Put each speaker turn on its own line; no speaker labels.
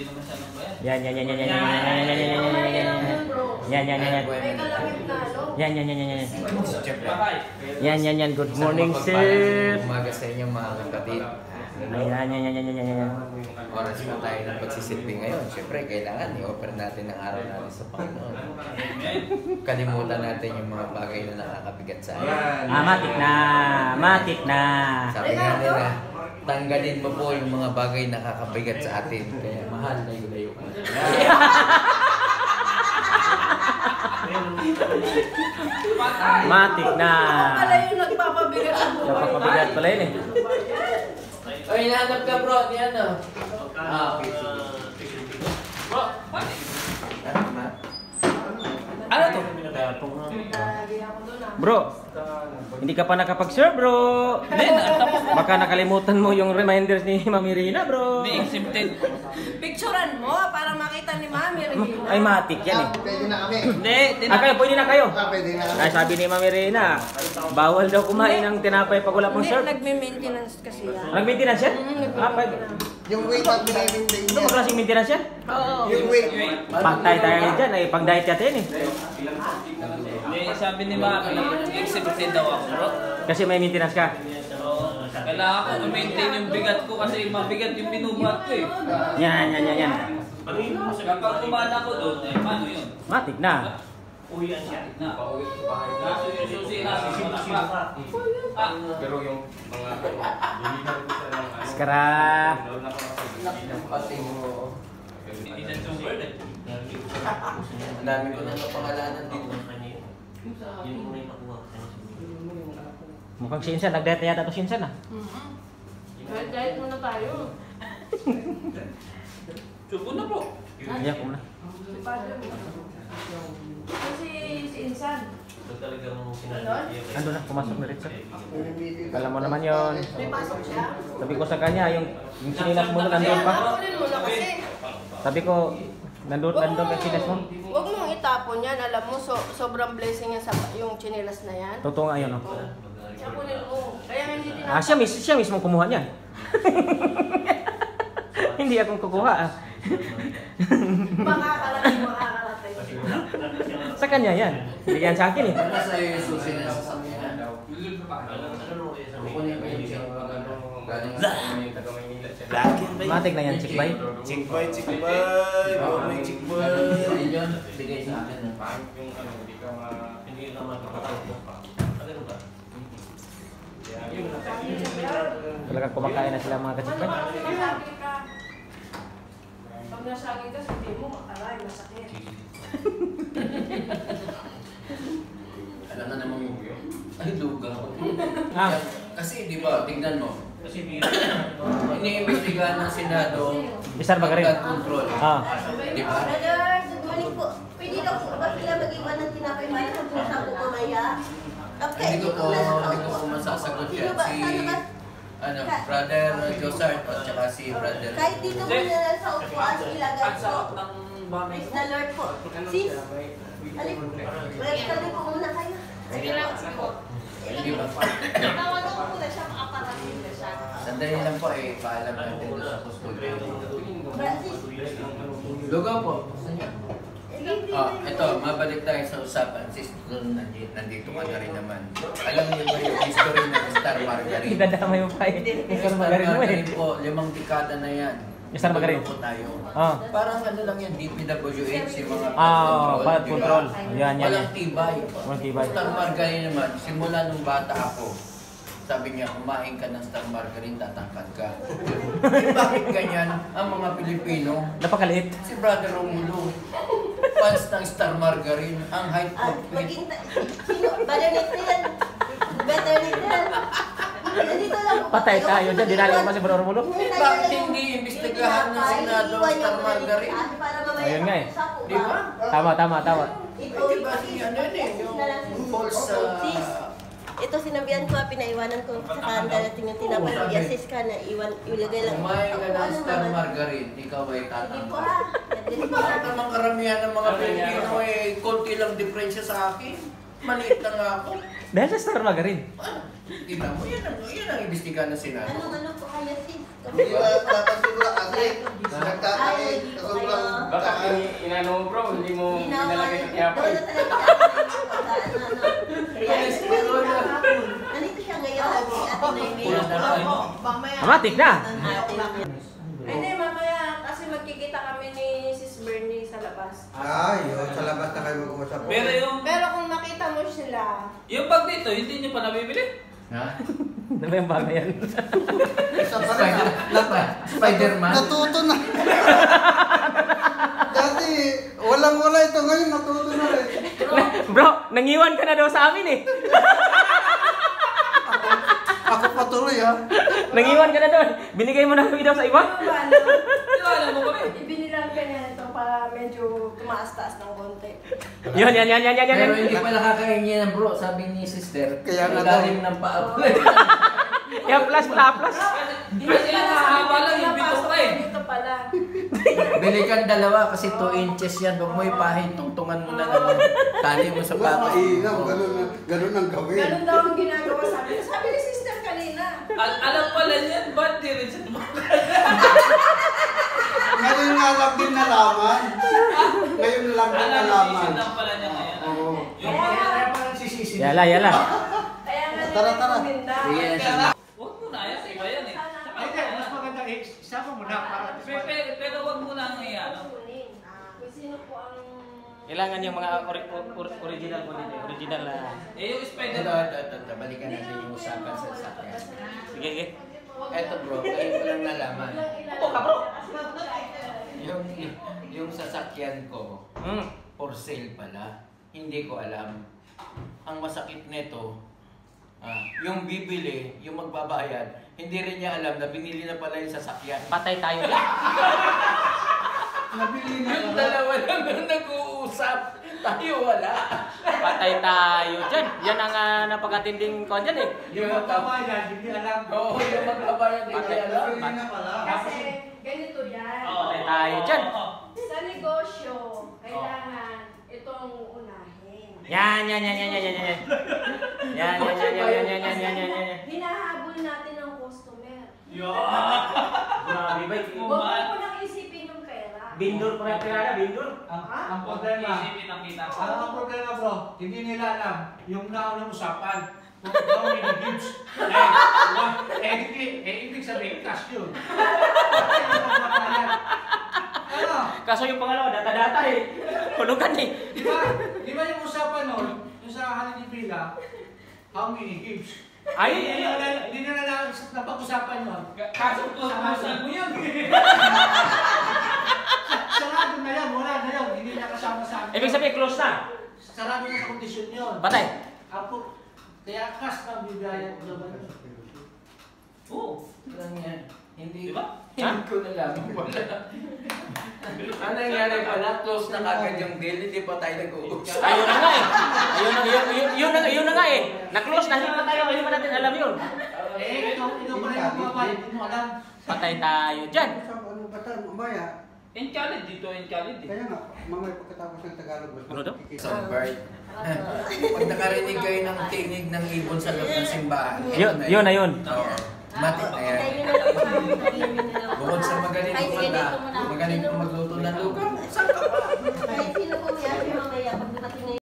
Hindi naman siya nang bayan.
Yan. Yan. Good morning, sir.
Umaga sa inyo mga kapatid.
Yan.
Oras na tayo ng pagsisilbi ngayon. Siyempre, kailangan i-offer natin ang araw natin sa Panginoon. Kalimutan natin yung mga bagay na nakakabigat sa atin.
Matik na.
Sabi nga nila, tanggalin mo po yung mga bagay na nakakabigat sa atin. Kaya mahal na layo ka.
Matik na.
Pala yung nagpapabigat sa buhay.
Napapabigat pala yun eh.
Oy, hinahanap ka bro. Yan o. Okay.
Bro, pati.
Ano to? Bro, hindi ka pa nakapag-serve, bro. Baka nakalimutan mo yung reminders ni Mami Rina, bro.
Hindi, accepted.
Picturean mo para makita ni Mami Regina.
Ay, matik yan eh.
Pwede na kami.
Hindi,
Kayo, pwede na kayo.
Pwede na kami.
Ay, sabi ni Mami Rina, bawal daw kumain ng tinapay pag wala pong
Hindi,
serve.
nagme-maintenance kasi yan.
Nag-maintenance yan? Pwede.
Yung weight ang binibintay
Ano
niya.
ba klaseng maintenance yan?
Oo.
Yung weight.
Pantay tayo dyan, ay pang-diet natin eh.
Hindi, sabi ni Mami, accepted daw ako, bro.
Kasi may maintenance ka.
Oo. Kailangan ko i-maintain yung bigat ko kasi mabigat yung binubuhat ko eh.
Yan.
Kapag kumana ko doon, eh, paano yun?
Matik na.
Uyan siya. Na. Kaso yung susi natin, wala pa.
Pero yung mga lilihan ko sa ng
Maskara.
Pati mo.
Hindi na yung word eh.
Ang dami ko na napangalanan dito.
Mukhang sinsan, nag-diet na yata ito sinsan ah.
Diet muna tayo.
Subo na po.
Iyak ko na.
Kasi si Insan.
Ando na, pumasok na rin sir. Alam mo naman yon.
May pasok siya.
Sabi ko sa kanya, yung sinilas mo na nandun pa.
Kunin mo na kasi.
Sabi ko, nandun ka sinas mo.
Huwag mong itapon yan. Alam mo, sobrang blessing yan sa yung chinelas na yan.
Totoo nga yun, no?
Kunin mo. Kaya hindi tinapon.
Siya mismo kumuha niyan. Hindi akong kukuha ah.
Makakalatay.
Sa kanya yan. Hindi yan sa akin eh.
Ano sa'yo yung susi na sasakyan? Kukunin mo yung check. Galing sa
Matik na yan, chick bay.
Chick boy. Boy, chick boy.
Ayun yun, bigay sa akin.
Talagang kumakain na sila mga ka-chick bay.
Pag nasagin ka, sabi mo, aray, masakit.
Alam na naman yung ay, lugaw.
Ah.
Kasi di ba, tignan mo. Iniimbestigahan ng Senado
Bisar ba ka rin?
flood control.
Ah.
Di ba?
Brother, good morning po. Pwede daw po ba sila mag-iwan ng tinapay para sa pusa ko mamaya? Okay,
Hindi ko po masasagot yan. Si Brother Josart at saka si Brother.
Kahit dito mo na lang sa upuan, ilagay po. Praise the Lord po. Sis, alip, welcome po muna kayo.
Sige lang, sige po.
Hindi ba?
Tawagan ko muna siya, makaparating na siya.
Sandali lang po eh, paalam natin doon sa customer.
Francis,
Lugaw po.
hindi
Ito, mabalik tayo sa usapan. Sis, nandito ka na rin naman. Alam niyo ba yung history ng Star Margarine?
Idadama yung kay. Yung
Star
magaling mo eh.
Margarine po, 5 dekada na yan.
Yung Star Margarine?
Niloloko tayo.
Ah.
Parang ano lang yan, DPWH, yung mga
Flood
di ba?
control. Yan.
Walang tibay.
Walang tibay.
Star Margarine naman, simula nung bata ako, sabi niya, kumain ka ng Star Margarine, tatangkad ka. Bakit ganyan ang mga Pilipino?
Napakaliit.
Si Brother Romulo, fans ng Star Margarine, ang height
at
of
maging, sino, better nito yan. Better nito yan. Nandito lang po.
Patay tayo dyan. Dinali mo ba si Bro Romulo?
Bakit hindi imbestigahan ng Senado ang Star Margarine?
Ayun nga eh.
Di ba?
Tama.
Ito,
Di ba ano yun eh, yung false
ito sinabihan ko, pinaiwanan ko sa kanda natin yung tinapay. I-assist ka na, ilagay lang.
kumain ka ng Star
naman?
Margarine, ikaw ay
Hindi po
tatangkad.
ha. Hindi po ha.
Bakit naman karamihan ng mga Pilipino eh, konti lang diferensya sa akin? Maliit na nga ako.
Dahil sa Star Margarine.
Tingnan mo, yan ang imbestigahan na Senado.
Ano po kaya sis?
Hindi ba napasigura kasi nagtatake sa sobrang
Baka
taas.
inano mo bro, hindi mo
Ginawa
pinalagay sa
niya.
kaya
Doon na talaga nandito siya ngayon. Si Ate Noemi.
Mamaya.
Matik na.
Ay, hindi, mamaya. Kasi magkikita kami ni Sis Bernie sa labas.
Ay, sa labas na kayo mag-uusap.
Pero kung makita mo sila,
yung bag dito, hindi nyo pa nabibili?
Ha?
Ano ba yung bagay yan?
Spider-Man?
Natuto na. Dati, walang-wala ito. Ngayon, natuto na rin.
Bro, nangiwan ka na daw sa amin eh.
Ako patuloy ha.
Nangiwan ka na doon. Binigay mo na kami daw sa iba.
ano ba, no?
Di ba alam mo kami?
Ibinilang ka niya ito para medyo tumaas-taas ng konti.
Yan.
Pero hindi pa nakakahingi yan bro, sabi ni sister.
Kaya nga
ilalim ng paa.
Yan, plus.
Kasi lang mahaba lang yung bito ka eh.
Dito pala.
Bili kang dalawa kasi 2 inches yan. Huwag mo ipahin, tungtungan mo na lang. Tali mo sa
Mas
patos.
mainam. Ganun ang gawin.
Ganun daw ang ginagawa sa amin. Sabi ni sister kanina.
Alam pala niyan, ba't di rin siya tumakas?
Ngayon nga lang din nalaman. Ngayon lang din nalaman.
Alam pala niya ngayon.
Oo.
Yung
Yala.
Kaya nga
Tara.
nila.
Sige,
Huwag mo na, yan, iba yan eh.
Mas maganda isama mo na para
Pero huwag mo na ang iyan.
Kung sino po ang...
Kailangan yung mga original po dito. Original na.
Yung
Ito,
Spider-Man.
balikan natin yung usapan sa sakyan.
Sige.
Eto bro, ngayon ko lang nalaman.
Opo ka bro.
Yung sasakyan ko, for sale pala. Hindi ko alam. Ang masakit nito, yung bibili, yung magbabayad, hindi rin niya alam na binili na pala yung sasakyan.
Patay tayo dyan.
Nabili na
Yung
pala.
dalawa lang ang nag-uusap, tayo wala.
Patay tayo dyan. Yan ang napakatinding kon dyan eh.
yung magbabayad, hindi alam.
Oo, yung magbabayad, hindi alam.
Nabili na pala.
Kasi ganito yan.
Patay tayo dyan.
Sa negosyo, kailangan itong unahin.
Yan. Yan.
Hinahabol natin ang customer.
Grabe ba?
Huwag mo nang isipin yung pera.
Bindor pa kaya bindor.
Ang problema,
Isipin ang kita.
ang problema bro, hindi nila alam yung naunang usapan. Kung how many gives. Ibig sabihin, cash yun. Ano?
Kaso yung pangalawa, data eh. Hulugan eh.
Di ba yung usapan nun, yung sa Halili Villa, how many gives?
Ay,
Hindi nila napag-usapan yun.
Kaso pusan mo yun.
Sarado na yan, wala na yun. Hindi na kasama sa akin.
ibig sabihin close na.
Sarado na sa kondisyon yun.
Patay.
Ako, kaya cash na bibigyan ko naman yun.
Oo.
Lang yan. Hindi,
Diba?
hindi ko nalaman wala. Ano nangyari pala? Close na kagad yung deal, hindi pa tayo nag-uusap.
Ayun na nga eh. Ayun na nga eh. Na-close na, hindi pa natin alam yun.
Ito pa rin ang babayad, hindi mo alam.
Patay tayo dyan.
Ano ba tayo? Mamaya.
Enchalid dito, enchalid eh.
Kaya nga, mamaya pagkatapos ng Tagalog.
Ano daw?
Songbird. Pag nakarinig kayo ng tinig ng ibon sa loob ng simbahan,
Yun na yun.
Oo. Mati na yan.
Kayo na lang sabihin nyo na lang.
Bukod sa magaling
Ay, sige,
kumanda,
dito muna.
magaling
Sino-
magluto ng lugaw. Saan ka pa?
Kahit sino po niya, mamaya, pag dumating na